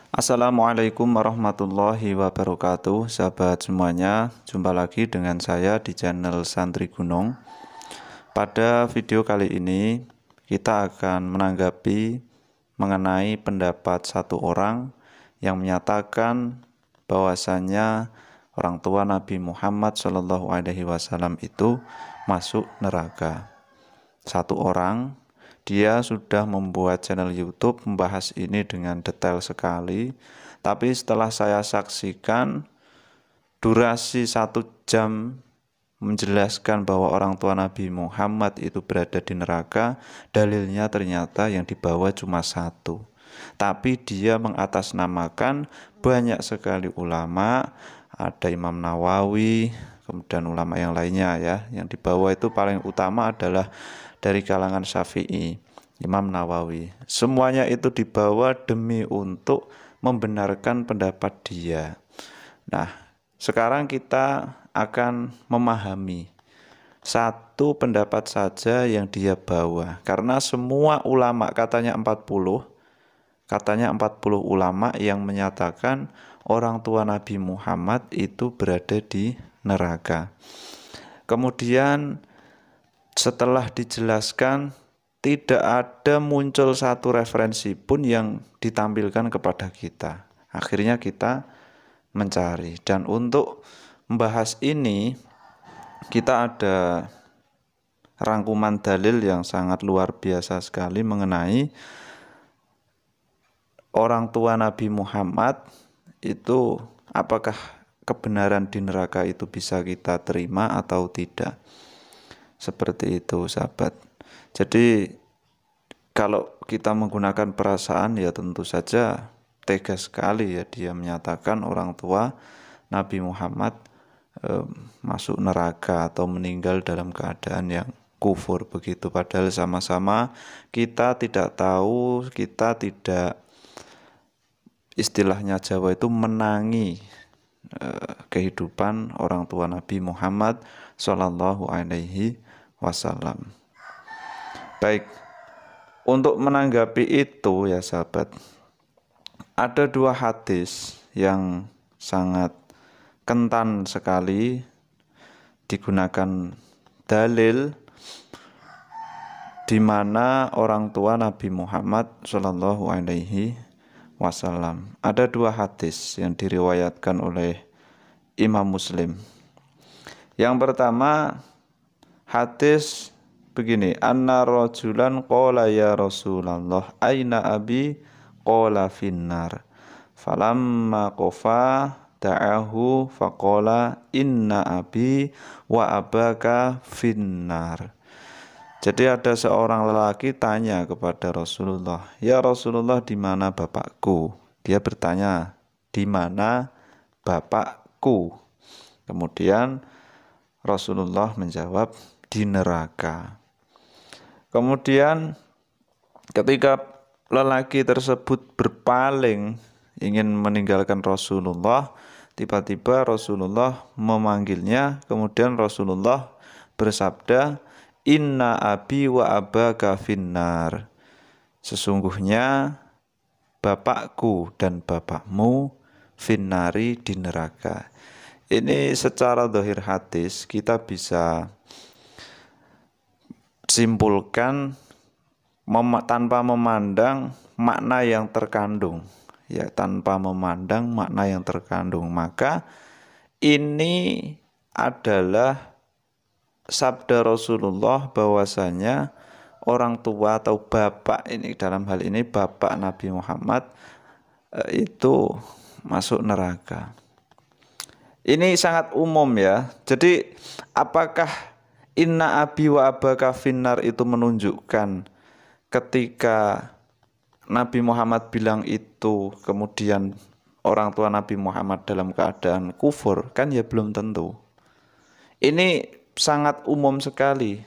Assalamualaikum warahmatullahi wabarakatuh, sahabat semuanya. Jumpa lagi dengan saya di channel Santri Gunung. Pada video kali ini kita akan menanggapi mengenai pendapat satu orang yang menyatakan bahwasannya orang tua Nabi Muhammad SAW itu masuk neraka. Satu orang, dia sudah membuat channel YouTube membahas ini dengan detail sekali. Tapi setelah saya saksikan durasi 1 jam menjelaskan bahwa orang tua Nabi Muhammad itu berada di neraka, dalilnya ternyata yang dibawa cuma satu. Tapi dia mengatasnamakan banyak sekali ulama, ada Imam Nawawi, kemudian ulama yang lainnya ya. Yang dibawa itu paling utama adalah dari kalangan Syafi'i, Imam Nawawi. Semuanya itu dibawa demi untuk membenarkan pendapat dia. Nah, sekarang kita akan memahami satu pendapat saja yang dia bawa. Karena semua ulama, katanya 40 ulama yang menyatakan orang tua Nabi Muhammad itu berada di neraka. Kemudian setelah dijelaskan, tidak ada muncul satu referensi pun yang ditampilkan kepada kita. Akhirnya kita mencari, dan untuk membahas ini kita ada rangkuman dalil yang sangat luar biasa sekali mengenai orang tua Nabi Muhammad itu, apakah kebenaran di neraka itu bisa kita terima atau tidak. Seperti itu, sahabat. Jadi kalau kita menggunakan perasaan, ya tentu saja tega sekali ya dia menyatakan orang tua Nabi Muhammad masuk neraka atau meninggal dalam keadaan yang kufur begitu. Padahal sama-sama kita tidak tahu, kita tidak, istilahnya Jawa itu, menangi kehidupan orang tua Nabi Muhammad Shallallahu Alaihi Wasallam. Baik, untuk menanggapi itu ya sahabat, ada dua hadis yang sangat kentan sekali digunakan dalil di mana orang tua Nabi Muhammad Shallallahu Alaihi Wasallam. Ada dua hadis yang diriwayatkan oleh Imam Muslim. Yang pertama, hadis begini, anna rajulan qala ya Rasulullah aina abi qala finnar falamma qafa da'ahu faqala inna abi wa abaka finnar. Jadi ada seorang lelaki tanya kepada Rasulullah, ya Rasulullah, di mana bapakku? Dia bertanya, di mana bapakku? Kemudian Rasulullah menjawab, di neraka. Kemudian ketika lelaki tersebut berpaling ingin meninggalkan Rasulullah, tiba-tiba Rasulullah memanggilnya. Kemudian Rasulullah bersabda, inna abi wa abaka finnar. Sesungguhnya bapakku dan bapakmu finnari, di neraka. Ini secara zahir hadis kita bisa simpulkan tanpa memandang makna yang terkandung, ya, tanpa memandang makna yang terkandung. Maka ini adalah sabda Rasulullah bahwasanya orang tua atau bapak, ini dalam hal ini bapak Nabi Muhammad itu masuk neraka. Ini sangat umum ya. Jadi apakah inna abi wa abaka finnar itu menunjukkan ketika Nabi Muhammad bilang itu kemudian orang tua Nabi Muhammad dalam keadaan kufur? Kan ya belum tentu. Ini sangat umum sekali.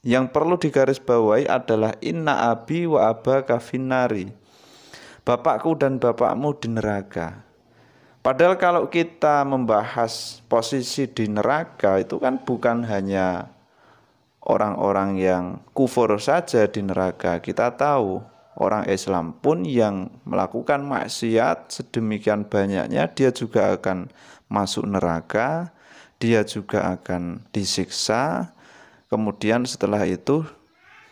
Yang perlu digarisbawahi adalah inna abi wa abaka finnari. Bapakku dan bapakmu di neraka. Padahal kalau kita membahas posisi di neraka itu kan bukan hanya orang-orang yang kufur saja di neraka. Kita tahu orang Islam pun yang melakukan maksiat sedemikian banyaknya, dia juga akan masuk neraka, dia juga akan disiksa, kemudian setelah itu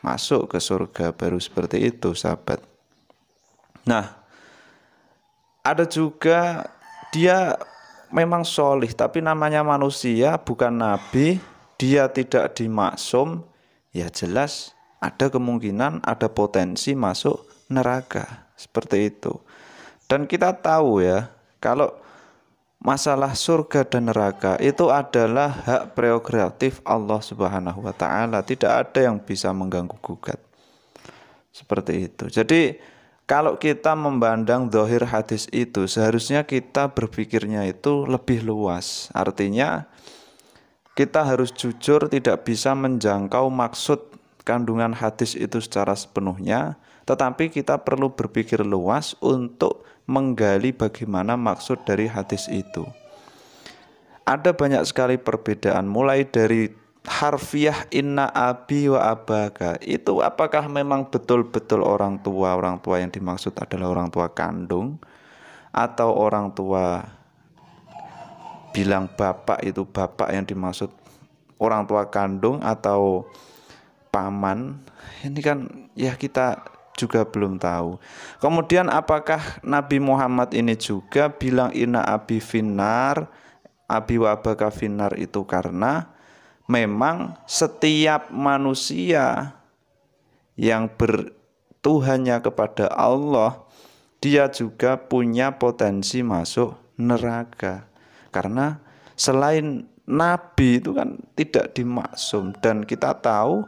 masuk ke surga. Baru seperti itu, sahabat. Nah, ada juga dia memang solih, tapi namanya manusia, bukan nabi, dia tidak dimaksum, ya jelas ada kemungkinan, ada potensi masuk neraka. Seperti itu. Dan kita tahu ya, kalau masalah surga dan neraka itu adalah hak prerogatif Allah Subhanahu wa Ta'ala. Tidak ada yang bisa mengganggu gugat. Seperti itu. Jadi kalau kita memandang zahir hadis itu, seharusnya kita berpikirnya itu lebih luas. Artinya kita harus jujur, tidak bisa menjangkau maksud kandungan hadis itu secara sepenuhnya, tetapi kita perlu berpikir luas untuk menggali bagaimana maksud dari hadis itu. Ada banyak sekali perbedaan, mulai dari harfiah inna abi wa abaka. Itu apakah memang betul-betul orang tua yang dimaksud adalah orang tua kandung, atau orang tua bilang bapak itu bapak yang dimaksud orang tua kandung atau paman. Ini kan ya kita juga belum tahu. Kemudian apakah Nabi Muhammad ini juga bilang inna abi finnar, abi wa abaka finnar, itu karena memang setiap manusia yang bertuhannya kepada Allah, dia juga punya potensi masuk neraka. Karena selain Nabi itu kan tidak dimaksum. Dan kita tahu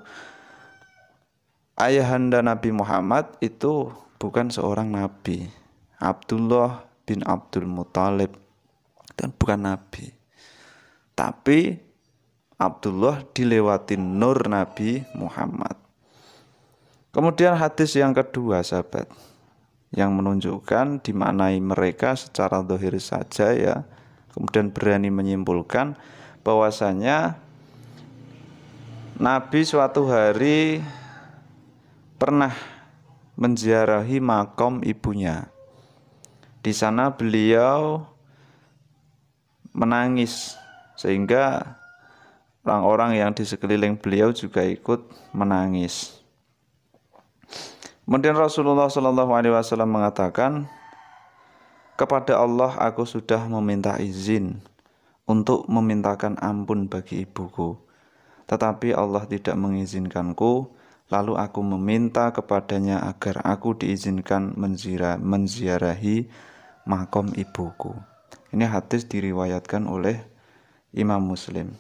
ayahanda Nabi Muhammad itu bukan seorang Nabi. Abdullah bin Abdul Muthalib dan bukan Nabi. Tapi Abdullah dilewati nur Nabi Muhammad. Kemudian hadis yang kedua, sahabat, yang menunjukkan dimaknai mereka secara zahir saja ya, kemudian berani menyimpulkan bahwasanya Nabi suatu hari pernah menziarahi makom ibunya. Di sana beliau menangis sehingga orang-orang yang di sekeliling beliau juga ikut menangis. Kemudian Rasulullah SAW mengatakan, kepada Allah aku sudah meminta izin untuk memintakan ampun bagi ibuku, tetapi Allah tidak mengizinkanku. Lalu aku meminta kepadanya agar aku diizinkan menziarahi makom ibuku. Ini hadis diriwayatkan oleh Imam Muslim.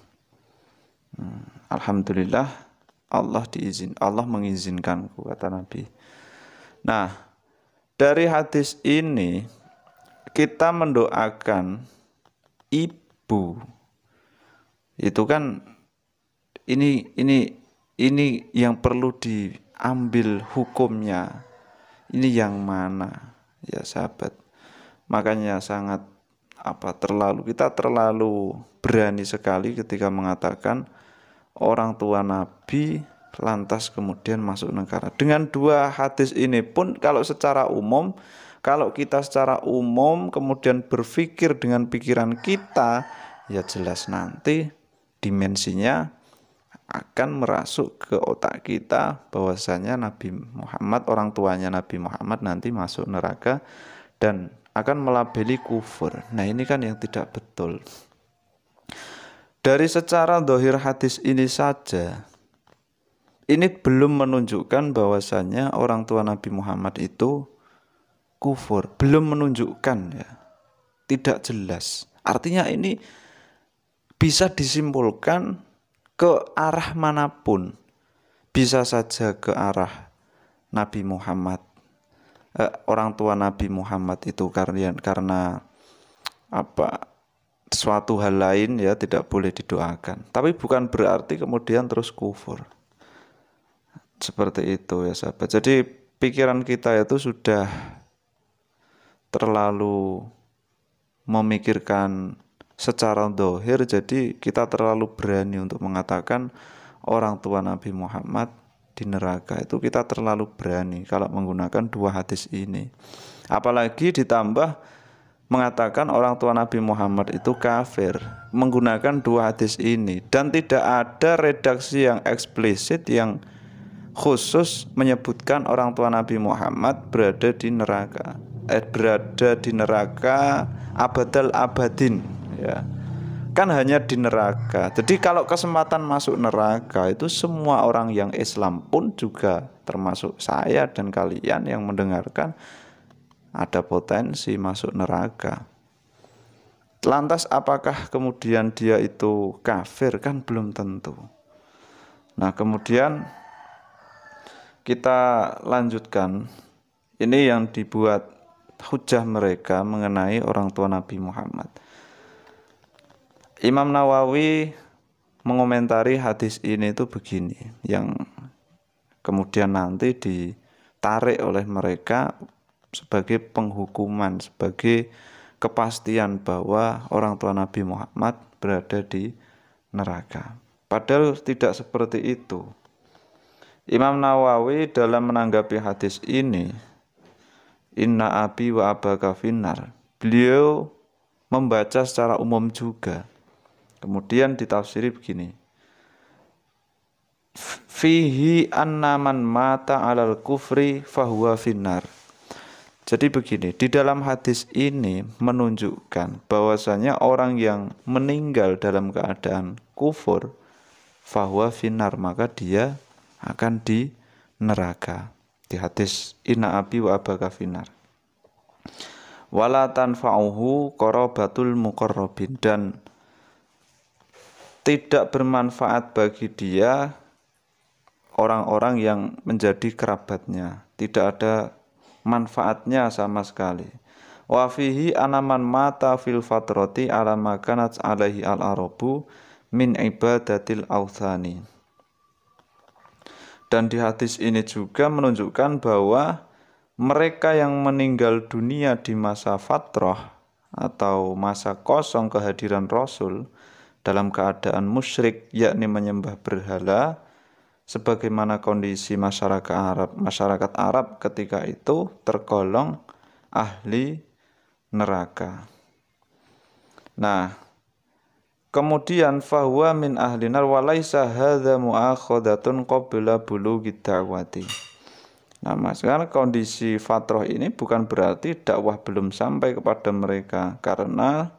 Alhamdulillah Allah mengizinkanku, kata Nabi. Nah, dari hadis ini kita mendoakan ibu. Itu kan ini yang perlu diambil hukumnya. Ini yang mana? Ya sahabat. Makanya kita terlalu berani sekali ketika mengatakan orang tua Nabi lantas kemudian masuk neraka. Dengan dua hadis ini pun kalau kita secara umum kemudian berpikir dengan pikiran kita, ya jelas nanti dimensinya akan merasuk ke otak kita bahwasanya Nabi Muhammad, orang tuanya Nabi Muhammad nanti masuk neraka dan akan melabeli kufur. Nah, ini kan yang tidak betul. Dari secara zahir hadis ini saja, ini belum menunjukkan bahwasanya orang tua Nabi Muhammad itu kufur. Belum menunjukkan ya. Tidak jelas. Artinya ini bisa disimpulkan ke arah manapun. Bisa saja ke arah Nabi Muhammad. Orang tua Nabi Muhammad itu karena suatu hal lain ya tidak boleh didoakan. Tapi bukan berarti kemudian terus kufur. Seperti itu ya sahabat. Jadi pikiran kita itu sudah terlalu memikirkan secara zahir, jadi kita terlalu berani untuk mengatakan orang tua Nabi Muhammad di neraka. Itu kita terlalu berani kalau menggunakan dua hadis ini. Apalagi ditambah mengatakan orang tua Nabi Muhammad itu kafir menggunakan dua hadis ini, dan tidak ada redaksi yang eksplisit yang khusus menyebutkan orang tua Nabi Muhammad berada di neraka, abadal abadin, ya. Kan hanya di neraka. Jadi kalau kesempatan masuk neraka itu semua orang yang Islam pun juga termasuk saya dan kalian yang mendengarkan ada potensi masuk neraka. Lantas apakah kemudian dia itu kafir? Kan belum tentu. Nah, kemudian kita lanjutkan. Ini yang dibuat hujah mereka mengenai orang tua Nabi Muhammad. Imam Nawawi mengomentari hadis ini itu begini, yang kemudian nanti ditarik oleh mereka sebagai penghukuman, sebagai kepastian bahwa orang tua Nabi Muhammad berada di neraka. Padahal tidak seperti itu. Imam Nawawi dalam menanggapi hadis ini, inna abi wa abaka finnar, beliau membaca secara umum juga. Kemudian ditafsiri begini, fihi anna man mata alal kufri fahuwa finnar. Jadi begini, di dalam hadis ini menunjukkan bahwasanya orang yang meninggal dalam keadaan kufur fahuwa finnar, maka dia akan di neraka. Di hadis inna abi wa abaka finnar. Wala tanfa'uhu qarabatul muqarrabin, dan tidak bermanfaat bagi dia orang-orang yang menjadi kerabatnya, tidak ada manfaatnya sama sekali. Wa fihi anaman mata fil fatrati ala makanat alaihi al-arabu min ibadatil authani. Dan di hadis ini juga menunjukkan bahwa mereka yang meninggal dunia di masa fatrah atau masa kosong kehadiran Rasul dalam keadaan musyrik, yakni menyembah berhala, sebagaimana kondisi masyarakat Arab ketika itu, tergolong ahli neraka. Nah, kemudian fahuwa min ahli nar wa laisa hadza mu'akhadatun qabla bulughi da'wati. Nah, sekarang kondisi fatrah ini bukan berarti dakwah belum sampai kepada mereka, karena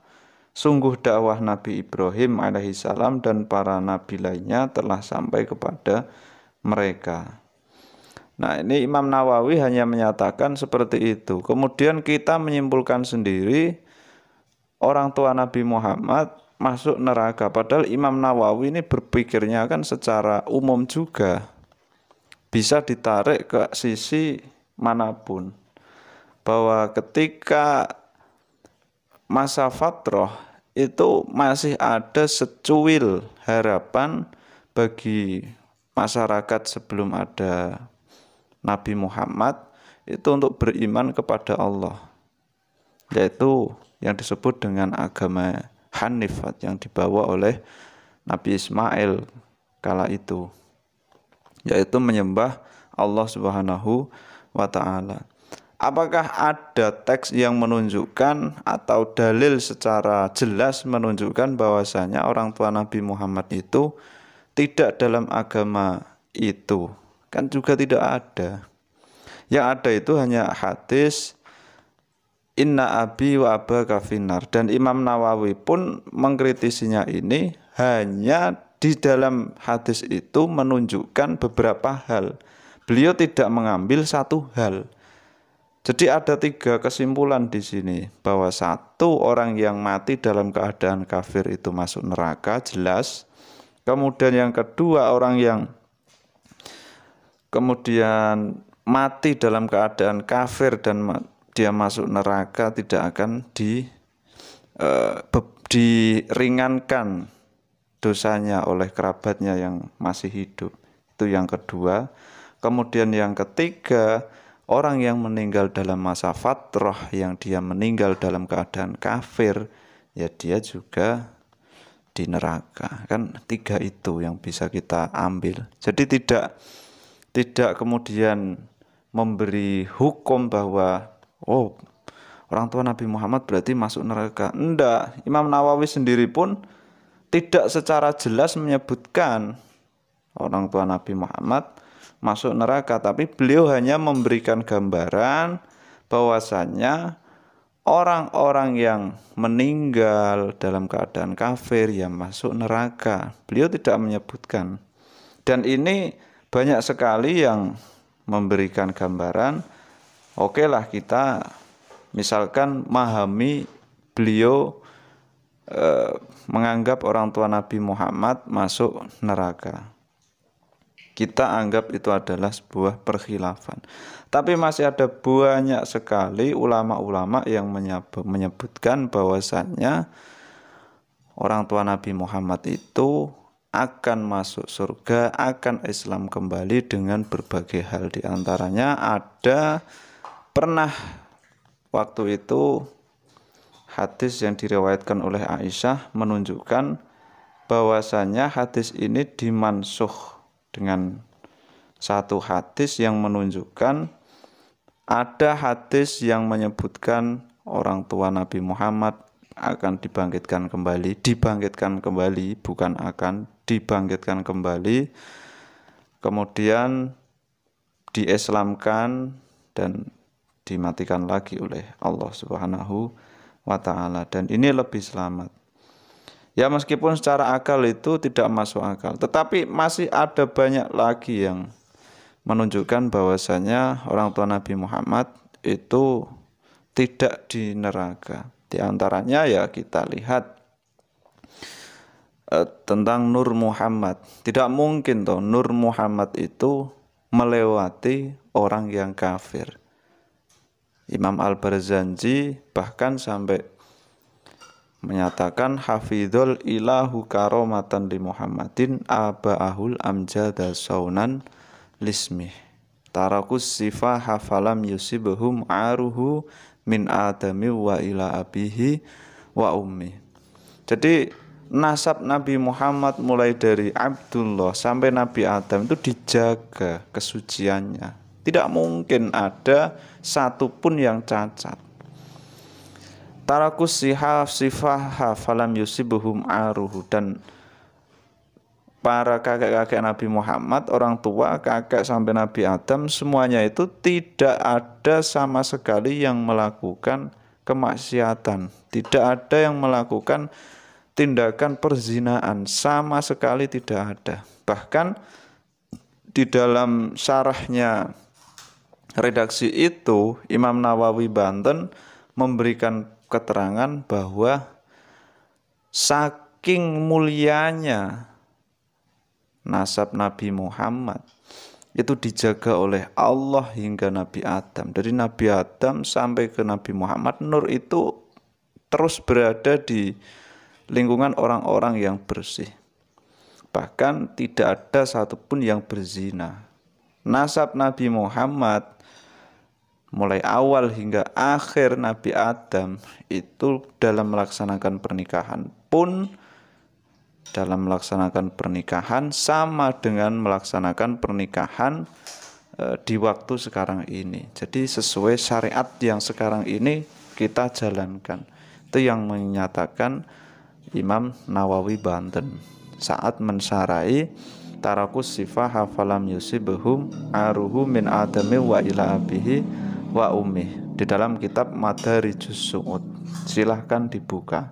sungguh dakwah Nabi Ibrahim alaihissalam dan para nabi lainnya telah sampai kepada mereka. Nah, ini Imam Nawawi hanya menyatakan seperti itu. Kemudian kita menyimpulkan sendiri orang tua Nabi Muhammad masuk neraka. Padahal Imam Nawawi ini berpikirnya kan secara umum juga. Bisa ditarik ke sisi manapun. Bahwa ketika masa fatrah itu masih ada secuil harapan bagi masyarakat sebelum ada Nabi Muhammad itu untuk beriman kepada Allah, yaitu yang disebut dengan agama Hanifat yang dibawa oleh Nabi Ismail kala itu, yaitu menyembah Allah Subhanahu wa ta'ala. Apakah ada teks yang menunjukkan atau dalil secara jelas menunjukkan bahwasanya orang tua Nabi Muhammad itu tidak dalam agama itu? Kan juga tidak ada. Yang ada itu hanya hadis inna abi wa abaka finnar, dan Imam Nawawi pun mengkritisinya ini hanya di dalam hadis itu menunjukkan beberapa hal. Beliau tidak mengambil satu hal. Jadi ada 3 kesimpulan di sini, bahwa satu, orang yang mati dalam keadaan kafir itu masuk neraka, jelas. Kemudian yang kedua, orang yang kemudian mati dalam keadaan kafir dan dia masuk neraka tidak akan diringankan dosanya oleh kerabatnya yang masih hidup. Itu yang kedua. Kemudian yang ketiga, orang yang meninggal dalam masa fatrah, yang dia meninggal dalam keadaan kafir, ya dia juga di neraka. Kan 3 itu yang bisa kita ambil. Jadi tidak kemudian memberi hukum bahwa oh, orang tua Nabi Muhammad berarti masuk neraka. Enggak, Imam Nawawi sendiri pun tidak secara jelas menyebutkan orang tua Nabi Muhammad masuk neraka, tapi beliau hanya memberikan gambaran bahwasannya orang-orang yang meninggal dalam keadaan kafir yang masuk neraka. Beliau tidak menyebutkan. Dan ini banyak sekali yang memberikan gambaran, oke lah kita misalkan memahami beliau menganggap orang tua Nabi Muhammad masuk neraka. Kita anggap itu adalah sebuah perkhilafan. Tapi masih ada banyak sekali ulama-ulama yang menyebutkan bahwasannya orang tua Nabi Muhammad itu akan masuk surga, akan Islam kembali dengan berbagai hal. Di antaranya ada pernah waktu itu hadis yang diriwayatkan oleh Aisyah menunjukkan bahwasannya hadis ini dimansuh dengan satu hadis yang menunjukkan ada hadis yang menyebutkan orang tua Nabi Muhammad akan dibangkitkan kembali, bukan akan dibangkitkan kembali, kemudian diislamkan dan dimatikan lagi oleh Allah Subhanahu wa ta'ala, dan ini lebih selamat. Ya meskipun secara akal itu tidak masuk akal, tetapi masih ada banyak lagi yang menunjukkan bahwasanya orang tua Nabi Muhammad itu tidak di neraka. Di antaranya ya kita lihat tentang Nur Muhammad. Tidak mungkin toh Nur Muhammad itu melewati orang yang kafir. Imam Al-Barzanji bahkan sampai menyatakan hafidhul ilahu karomatan li Muhammadin aba'ahul amjada saunan lismih tarakus sifah hafalam yusibhum aruhu min adami wa ila abihi wa ummi. Jadi nasab Nabi Muhammad mulai dari Abdullah sampai Nabi Adam itu dijaga kesuciannya. Tidak mungkin ada satupun yang cacat. Tarakus sifah falam yusibuhum aruhu, dan para kakek-kakek Nabi Muhammad, orang tua, kakek sampai Nabi Adam, semuanya itu tidak ada sama sekali yang melakukan kemaksiatan. Tidak ada yang melakukan tindakan perzinaan, sama sekali tidak ada. Bahkan di dalam syarahnya redaksi itu, Imam Nawawi Banten memberikan keterangan bahwa saking mulianya nasab Nabi Muhammad itu dijaga oleh Allah hingga Nabi Adam. Dari Nabi Adam sampai ke Nabi Muhammad, nur itu terus berada di lingkungan orang-orang yang bersih. Bahkan tidak ada satupun yang berzina. Nasab Nabi Muhammad mulai awal hingga akhir Nabi Adam itu dalam melaksanakan pernikahan pun, dalam melaksanakan pernikahan sama dengan melaksanakan pernikahan di waktu sekarang ini. Jadi sesuai syariat yang sekarang ini kita jalankan. Itu yang menyatakan Imam Nawawi Banten saat mensarai tarakus sifah hafalam yusibhum aruhu min adami wa ila abihi wa ummi di dalam kitab Madarijus Su'ud. Silahkan dibuka.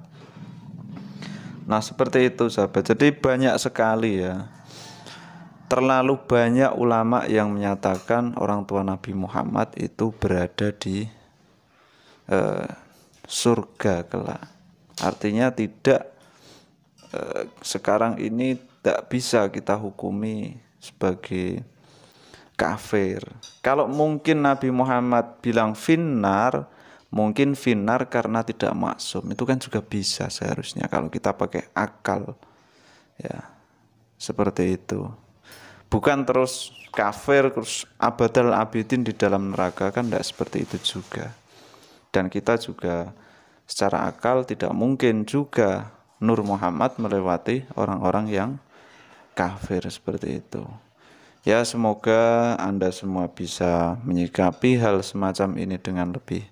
Nah seperti itu sahabat. Jadi banyak sekali ya, terlalu banyak ulama yang menyatakan orang tua Nabi Muhammad itu berada di surga kelak. Artinya tidak sekarang ini tidak bisa kita hukumi sebagai kafir. Kalau mungkin Nabi Muhammad bilang finnar, mungkin finnar karena tidak maksum. Itu kan juga bisa seharusnya kalau kita pakai akal. Ya. Seperti itu. Bukan terus kafir terus abadal abidin di dalam neraka, kan tidak seperti itu juga. Dan kita juga secara akal tidak mungkin juga Nur Muhammad melewati orang-orang yang kafir seperti itu. Ya, semoga Anda semua bisa menyikapi hal semacam ini dengan lebih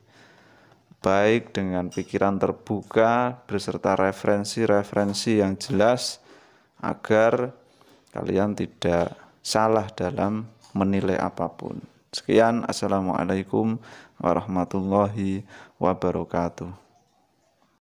baik, dengan pikiran terbuka beserta referensi-referensi yang jelas agar kalian tidak salah dalam menilai apapun. Sekian, assalamualaikum warahmatullahi wabarakatuh.